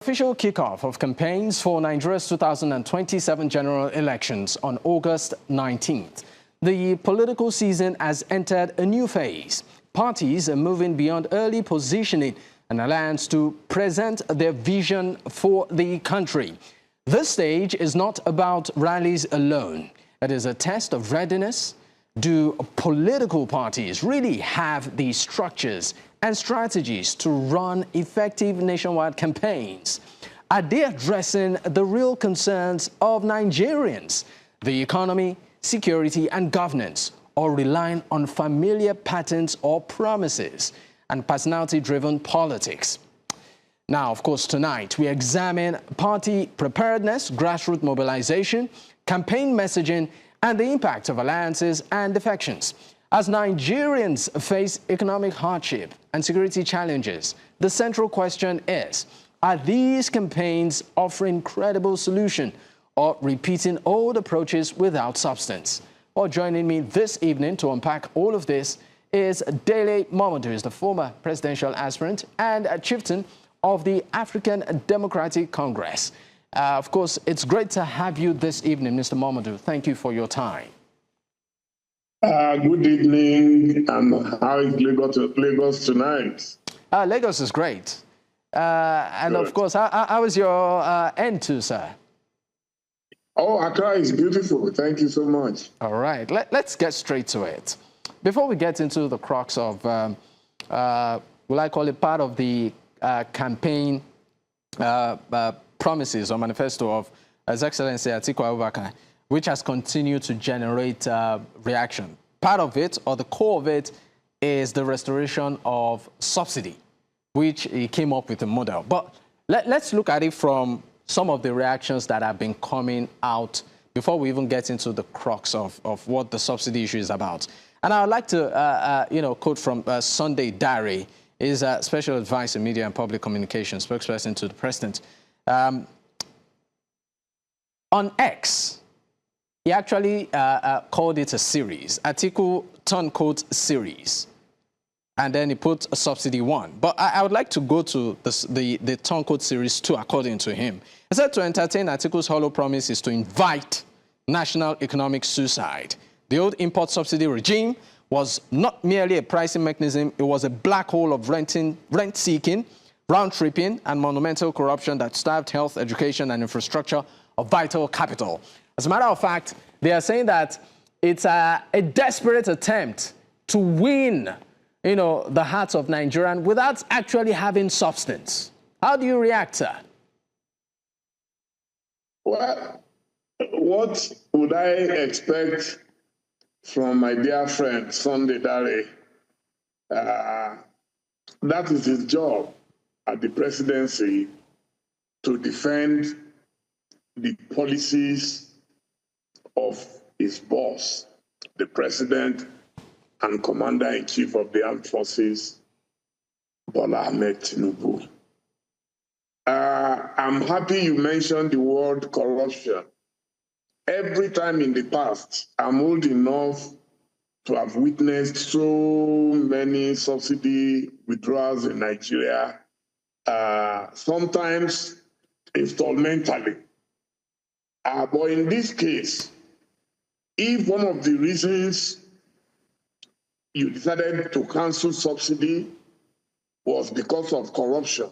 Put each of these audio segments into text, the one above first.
Official kickoff of campaigns for Nigeria's 2027 general elections on August 19th. The political season has entered a new phase. Parties are moving beyond early positioning and alliance to present their vision for the country. This stage is not about rallies alone. It is a test of readiness. Do political parties really have the structures and strategies to run effective nationwide campaigns? Are they addressing the real concerns of Nigerians, the economy, security and governance, or relying on familiar patterns or promises and personality-driven politics? Now, of course, tonight we examine party preparedness, grassroots mobilization, campaign messaging, and the impact of alliances and defections. As Nigerians face economic hardship and security challenges, the central question is, are these campaigns offering credible solution or repeating old approaches without substance? Or joining me this evening to unpack all of this is Dele Momodu, who is the former presidential aspirant and a chieftain of the African Democratic Congress. Of course, it's great to have you this evening, Mr. Momodu. Thank you for your time. Good evening, and how is Lagos tonight? Lagos is great. And of course, how is your end too, sir? Oh, Accra is beautiful. Thank you so much. All right, let's get straight to it. Before we get into the crux of, will I call it part of the campaign promises or manifesto of His Excellency Atiku Abubakar, which has continued to generate reaction. Part of it, or the core of it, is the restoration of subsidy, which he came up with a model. But let's look at it from some of the reactions that have been coming out before we even get into the crux of what the subsidy issue is about. And I would like to, quote from Sunday Diary, is a special advisor in media and public communications, spokesperson to the president. On X, he actually called it a series, Atiku Turncoat series, and then he put a subsidy 1. But I would like to go to the Turncoat series 2, according to him. He said to entertain Atiku's hollow promise is to invite national economic suicide. The old import subsidy regime was not merely a pricing mechanism, it was a black hole of rent-seeking, round-tripping, and monumental corruption that starved health, education, and infrastructure of vital capital. As a matter of fact, they are saying that it's a desperate attempt to win, the hearts of Nigerians without actually having substance. How do you react, sir? Well, what would I expect from my dear friend Sunday Diary? That is his job at the presidency, to defend the policies of his boss, the president and commander-in-chief of the armed forces, Bola Ahmed Tinubu. I'm happy you mentioned the word corruption. Every time in the past, I'm old enough to have witnessed so many subsidy withdrawals in Nigeria, sometimes installmentally. But in this case, if one of the reasons you decided to cancel subsidy was because of corruption,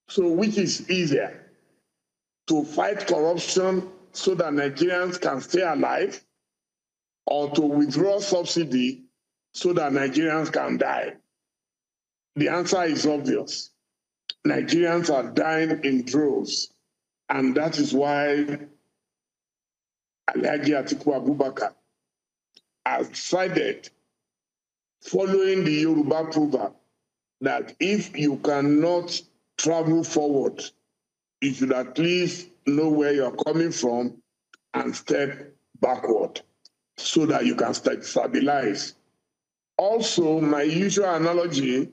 so which is easier, to fight corruption so that Nigerians can stay alive, or to withdraw subsidy so that Nigerians can die? The answer is obvious. Nigerians are dying in droves, and that is why Alhaji Atiku Abubakar has decided, following the Yoruba proverb, that if you cannot travel forward, you should at least know where you're coming from and step backward so that you can stabilize. Also, my usual analogy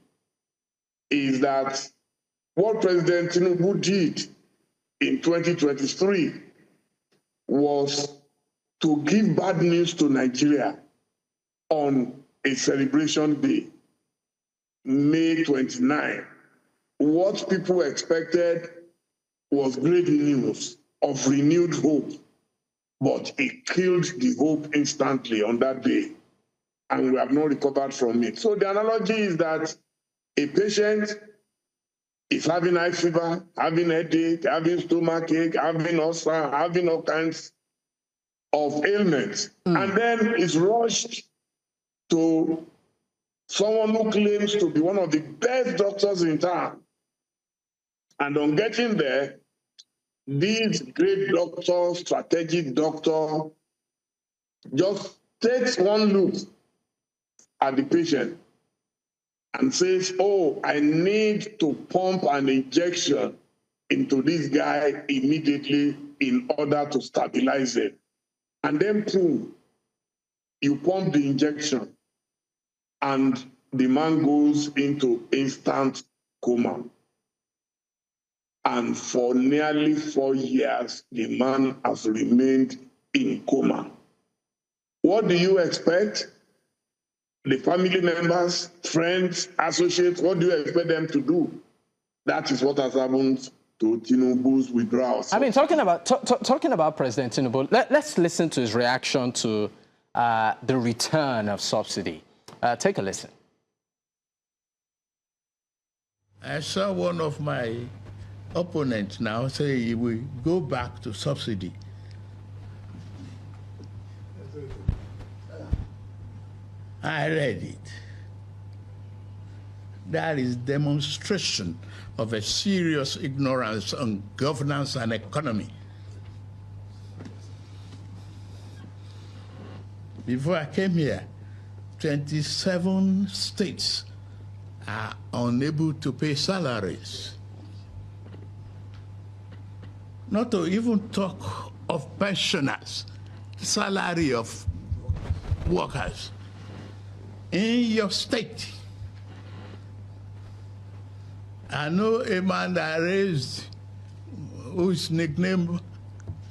is that what President Tinubu did in 2023 was to give bad news to Nigeria on a celebration day, May 29. What people expected was great news of renewed hope, but it killed the hope instantly on that day, and we have not recovered from it. So the analogy is that a patient is having high fever, having headache, having stomach ache, having ulcer, having all kinds of ailments, and then is rushed to someone who claims to be one of the best doctors in town. And on getting there, this great doctor, strategic doctor, just takes one look at the patient and says, oh, I need to pump an injection into this guy immediately in order to stabilize it. And then, boom, you pump the injection and the man goes into instant coma. And for nearly 4 years, the man has remained in coma. What do you expect? The family members, friends, associates, what do you expect them to do? That is what has happened to Tinubu's withdrawal. I mean, talking about President Tinubu, let's listen to his reaction to the return of subsidy. Take a listen. I saw one of my opponents now say he will go back to subsidy. I read it. That is demonstration of a serious ignorance on governance and economy. Before I came here, 27 states are unable to pay salaries. Not to even talk of pensioners, salary of workers. In your state, I know a man that raised, who is nicknamed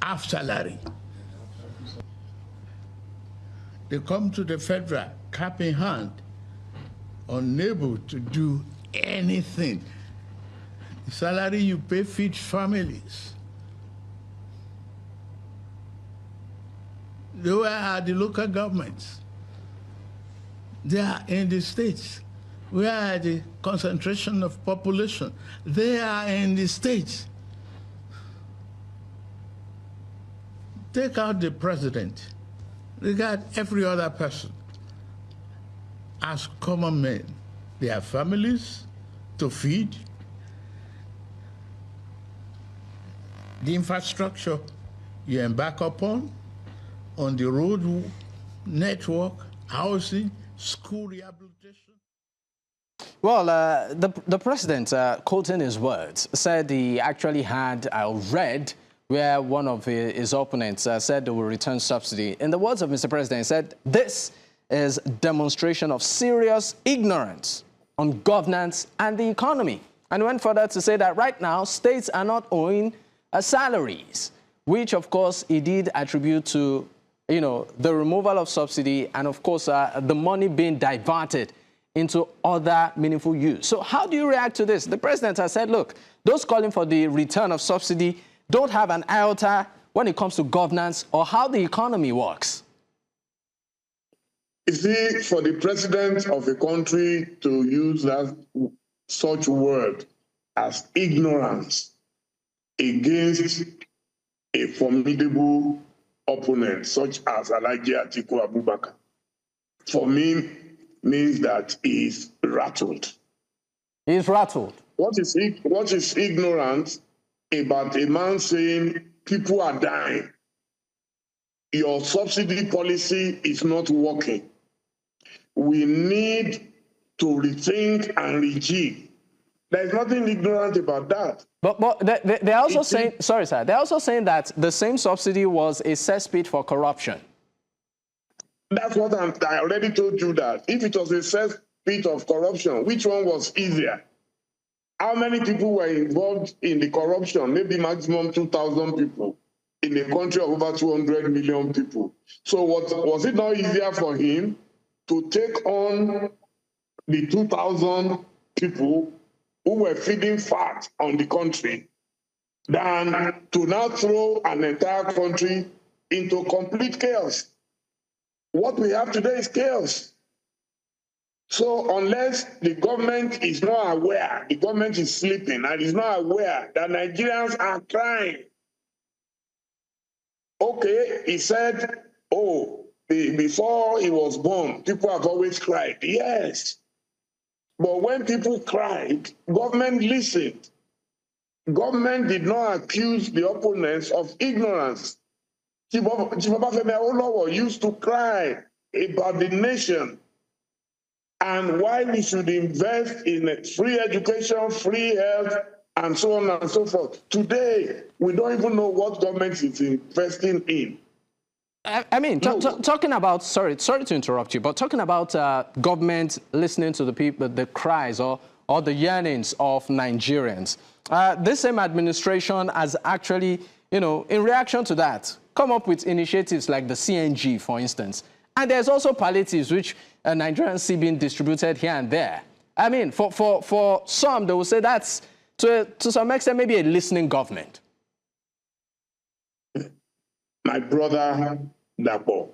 half salary. They come to the federal, cap in hand, unable to do anything. The salary you pay feeds families. Where are the local governments? They are in the states. Where are the concentration of population? They are in the states. Take out the president. Regard every other person as common men. They have families to feed. The infrastructure you embark upon, on the road network, housing, school rehabilitation. Well, the president, quoting his words, said he actually had read where one of his opponents said they will return subsidy. In the words of Mr. President, he said, this is demonstration of serious ignorance on governance and the economy. And went further to say that right now, states are not owing salaries, which, of course, he did attribute to, you know, the removal of subsidy and, of course, the money being diverted into other meaningful use. So how do you react to this? The president has said, look, those calling for the return of subsidy don't have an iota when it comes to governance or how the economy works. You see, for the president of a country to use that such word as ignorance against a formidable opponent such as Alhaji Atiku Abubakar, for me, means that he is rattled. He's rattled. What is ignorance about a man saying people are dying? Your subsidy policy is not working. We need to rethink and rejig. There's nothing ignorant about that. But they're also saying, sorry, sir, they're also saying that the same subsidy was a cesspit for corruption. That's what I already told you that. If it was a cesspit of corruption, which one was easier? How many people were involved in the corruption? Maybe maximum 2,000 people in a country of over 200 million people. So was it not easier for him to take on the 2,000 people who were feeding fat on the country than to now throw an entire country into complete chaos. What we have today is chaos. So unless the government is not aware, the government is sleeping and is not aware that Nigerians are crying. Okay, he said, oh, before he was born, people have always cried. Yes. But when people cried, government listened. Government did not accuse the opponents of ignorance. Chief Obafemi Awolowo used to cry about the nation and why we should invest in free education, free health, and so on and so forth. Today, we don't even know what government is investing in. I mean, talking about, sorry to interrupt you, but talking about government listening to the people, the cries or the yearnings of Nigerians. This same administration has actually, in reaction to that, come up with initiatives like the CNG, for instance. And there's also palliatives, which Nigerians see being distributed here and there. I mean, for some, they will say that's, to some extent, maybe a listening government. My brother, Dapo,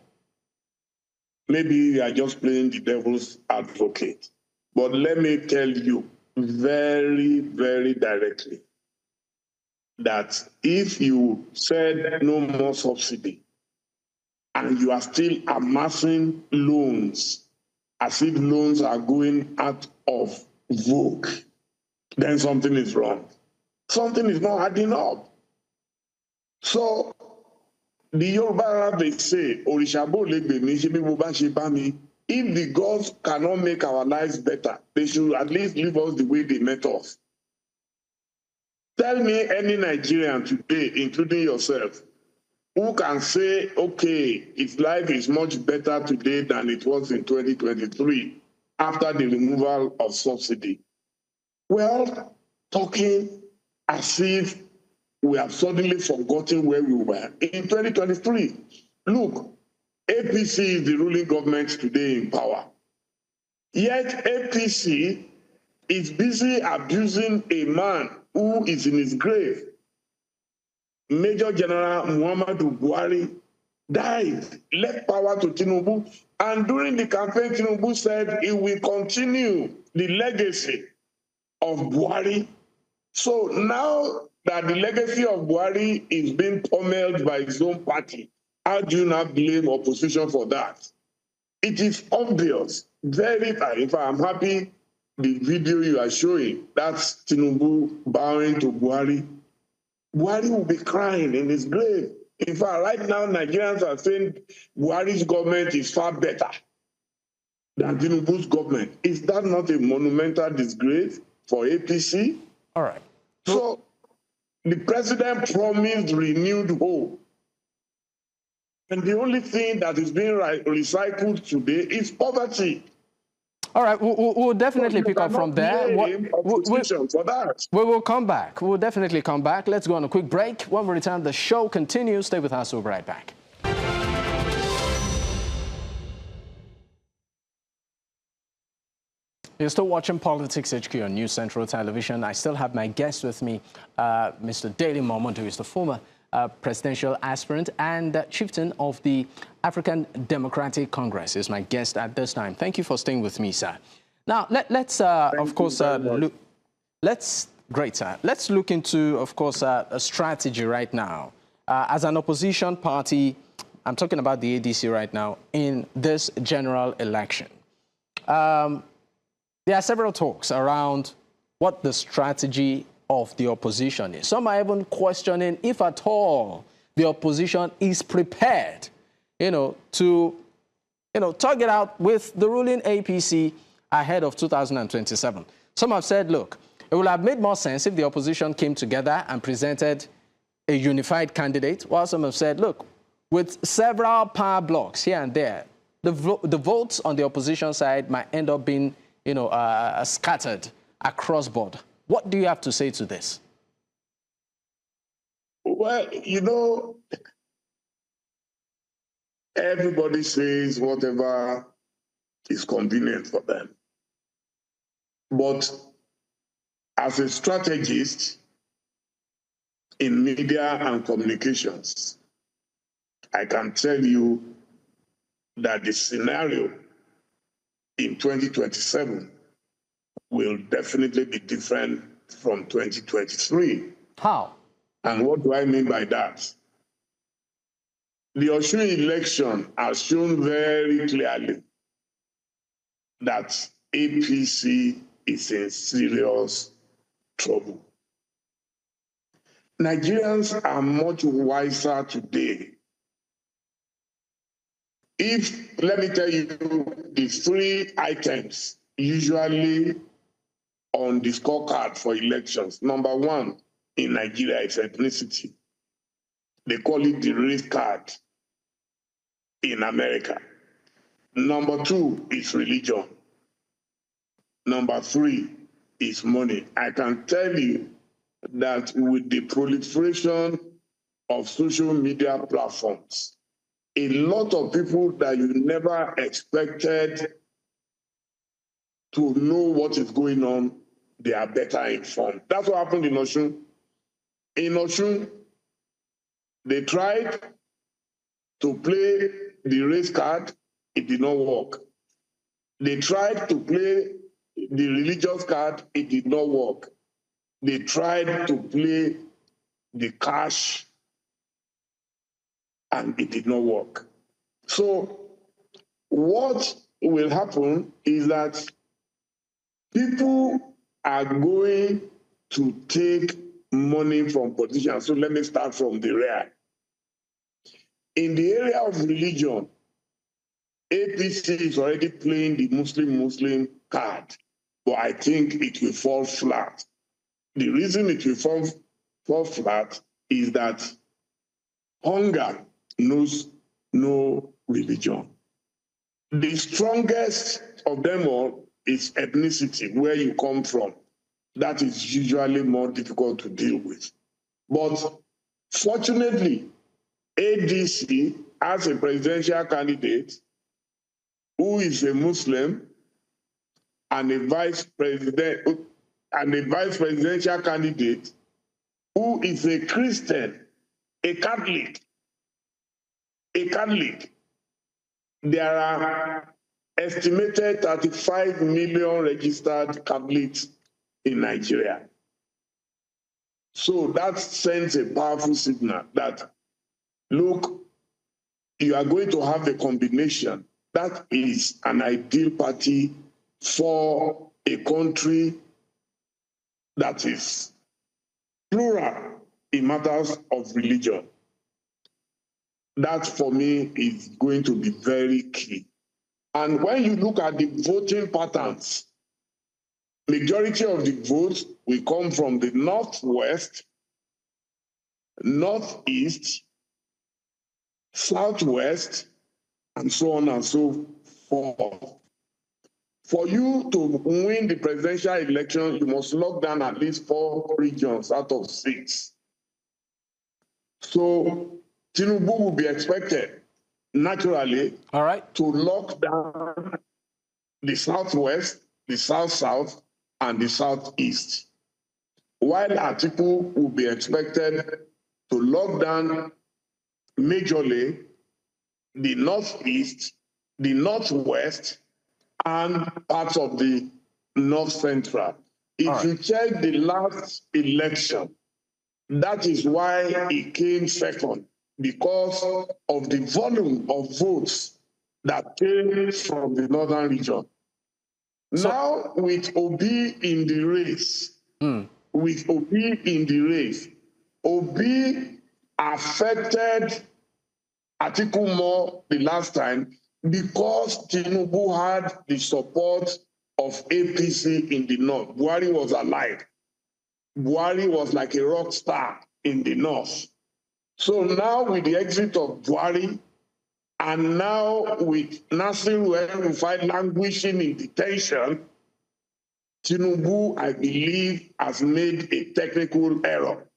maybe you are just playing the devil's advocate. But let me tell you very, very directly that if you said no more subsidy and you are still amassing loans as if loans are going out of vogue, then something is wrong. Something is not adding up. So the Yoruba, they say, Orishabo legbe shebi bo ba se ba mi. If the gods cannot make our lives better, they should at least leave us the way they met us. Tell me any Nigerian today, including yourself, who can say, okay, its life is much better today than it was in 2023 after the removal of subsidy. Well, talking as if we have suddenly forgotten where we were in 2023. Look, APC is the ruling government today in power. Yet APC is busy abusing a man who is in his grave. Major General Muhammadu Buhari died, left power to Tinubu, and during the campaign, Tinubu said he will continue the legacy of Buhari. So now that the legacy of Buhari is being pummeled by his own party, how do you not blame opposition for that? It is obvious, very clear. In fact, I'm happy the video you are showing, that's Tinubu bowing to Buhari. Buhari will be crying in his grave. In fact, right now, Nigerians are saying Buhari's government is far better than Tinubu's government. Is that not a monumental disgrace for APC? All right. So the president promised renewed hope. And the only thing that is being recycled today is poverty. All right, we'll definitely pick up from there. For that. We will come back. We'll definitely come back. Let's go on a quick break. When we return, the show continues. Stay with us. We'll be right back. You're still watching Politics HQ on News Central Television. I still have my guest with me, Mr. Dele Momodu, who is the former presidential aspirant and chieftain of the African Democratic Congress, is my guest at this time. Thank you for staying with me, sir. Now, let's look. Great, sir. Let's look into, of course, a strategy right now. As an opposition party, I'm talking about the ADC right now, in this general election. There are several talks around what the strategy of the opposition is. Some are even questioning if at all the opposition is prepared, to, tug it out with the ruling APC ahead of 2027. Some have said, look, it would have made more sense if the opposition came together and presented a unified candidate, while some have said, look, with several power blocks here and there, the votes on the opposition side might end up being, scattered across board. What do you have to say to this? Well, everybody says whatever is convenient for them. But as a strategist, in media and communications, I can tell you that the scenario in 2027 will definitely be different from 2023. How? And what do I mean by that? The Osun election has shown very clearly that APC is in serious trouble. Nigerians are much wiser today. Let me tell you, the 3 items usually on the scorecard for elections. Number 1 in Nigeria is ethnicity. They call it the race card in America. Number 2 is religion. Number 3 is money. I can tell you that with the proliferation of social media platforms, a lot of people that you never expected to know what is going on, they are better informed. That's what happened in Osun. In Osun, they tried to play the race card, it did not work. They tried to play the religious card, it did not work. They tried to play the cash, and it did not work. So what will happen is that people are going to take money from politicians. So let me start from the rear. In the area of religion, APC is already playing the Muslim card, but I think it will fall flat. The reason it will fall flat is that hunger knows no religion. The strongest of them all is ethnicity, where you come from. That is usually more difficult to deal with. But fortunately, ADC has a presidential candidate who is a Muslim and a vice presidential candidate who is a Christian, a Catholic. There are estimated 35 million registered Catholics in Nigeria. So that sends a powerful signal that, look, you are going to have a combination that is an ideal party for a country that is plural in matters of religion. That, for me, is going to be very key. And when you look at the voting patterns, majority of the votes will come from the northwest, northeast, southwest, and so on and so forth. For you to win the presidential election, you must lock down at least 4 regions out of 6. So Tinubu will be expected, naturally, to lock down the southwest, the south-south, and the southeast, while Atiku will be expected to lock down majorly the northeast, the northwest, and parts of the north central. If you check the last election, that is why he came second, because of the volume of votes that came from the northern region. Now, with Obi in the race, Obi affected Atiku more the last time because Tinubu had the support of APC in the north. Buhari was alive. Buhari was like a rock star in the north. So now with the exit of Buhari, and now with Nasiru El-Rufai languishing in detention, Tinubu, I believe, has made a technical error.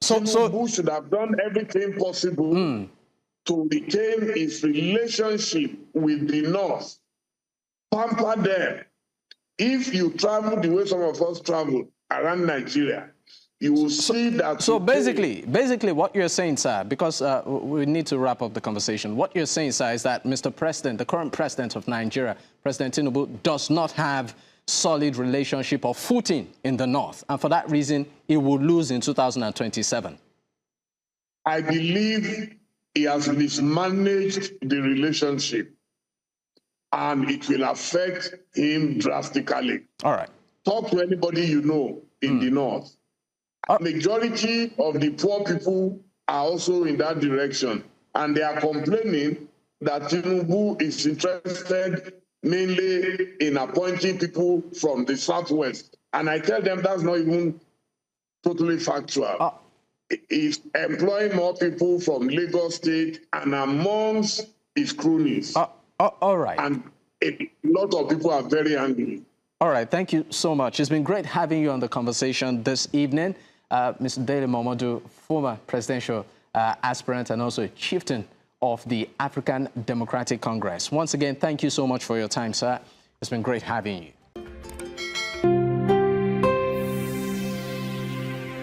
Tinubu should have done everything possible to retain his relationship with the North, pamper them. If you travel the way some of us travel around Nigeria, you will see that... So basically what you're saying, sir, because we need to wrap up the conversation, what you're saying, sir, is that Mr. President, the current president of Nigeria, President Tinubu, does not have solid relationship or footing in the North, and for that reason, he will lose in 2027. I believe he has mismanaged the relationship, and it will affect him drastically. All right. Talk to anybody you know in the North. Majority of the poor people are also in that direction, and they are complaining that Tinubu is interested mainly in appointing people from the Southwest. And I tell them that's not even totally factual. He's employing more people from Lagos State and amongst his cronies. All right. And a lot of people are very angry. All right, thank you so much. It's been great having you on the conversation this evening. Mr. Dele Momodu, former presidential aspirant and also a chieftain of the African Democratic Congress. Once again, thank you so much for your time, sir. It's been great having you.